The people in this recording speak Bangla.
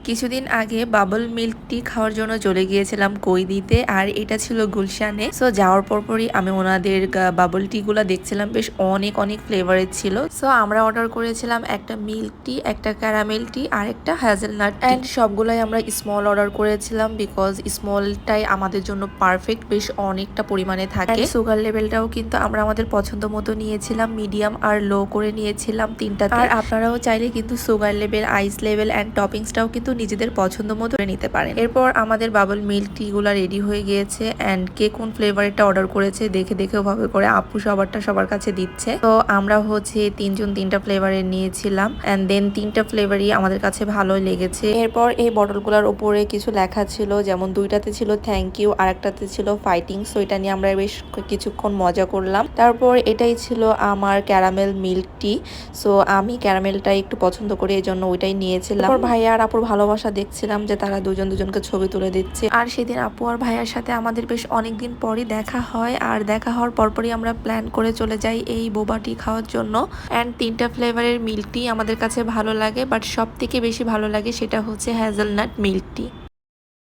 কিছুদিন আগে বাবল মিল্ক টি খাওয়ার জন্য চলে গিয়েছিলাম কৈদিতে, আর এটা ছিল গুলশানে। সো যাওয়ার পরপরই আমি ওনাদের বাবল টি গুলা দেখছিলাম, বেশ অনেক অনেক ফ্লেভারের ছিল। সো আমরা অর্ডার করেছিলাম একটা মিল্ক টি, একটা ক্যারামেল টি আর একটা হ্যাজেলনাট টি। এন্ড সবগুলাই আমরা স্মল অর্ডার করেছিলাম, বিকজ স্মলটাই আমাদের জন্য পারফেক্ট, বেশ অনেকটা পরিমাণে থাকে। সুগার লেভেলটাও কিন্তু আমরা আমাদের পছন্দ মতো নিয়েছিলাম, মিডিয়াম আর লো করে নিয়েছিলাম তিনটাতে। আর আপনারাও চাইলে কিন্তু sugar level, ice level and টপিংসটাও কিন্তু নিজেদের পছন্দ মতো নিতে পারেন। এরপর আমাদের বাবল মিল্ক টি গুলা রেডি হয়ে গিয়েছে, এন্ড কে কোন ফ্লেভারটা অর্ডার করেছে দেখে দেখে ওভাবে করে আপু সবারটা সবার কাছে দিচ্ছে। তো আমরা হচ্ছে তিনজন তিনটা ফ্লেভারের নিয়েছিলাম, এন্ড দেন তিনটা ফ্লেভারই আমাদের কাছে ভালোই লেগেছে। এরপর এই বটলগুলোর উপরে কিছু লেখা ছিল, যেমন দুইটাতে ছিল থ্যাংক ইউ আর একটাতে ছিল ফাইটিং। সো এটা নিয়ে আমরা বেশ কিছুক্ষণ মজা করলাম। তারপর এটাই ছিল আমার ক্যারামেল মিল্ক টি। সো আমি ক্যারামেলটাই একটু পছন্দ করি, এই জন্য ওইটাই নিয়েছিলাম। তারপর ভাইয়া আর আপুর ভালোবাসা দেখছিলাম যে তারা দুজন দুজনকে ছবি তুলে দিচ্ছে। আর সেদিন আপু আর ভাইয়ার সাথে আমাদের বেশ অনেকদিন পরই দেখা হয়, আর দেখা হওয়ার পরপরই আমরা প্ল্যান করে চলে যাই এই বোবা টি খাওয়ার জন্য। অ্যান্ড তিনটা ফ্লেভারের মিল্ক টি আমাদের কাছে ভালো লাগে, বাট সব থেকে বেশি ভালো লাগে সেটা হচ্ছে হ্যাজেলনাট মিল্ক টি।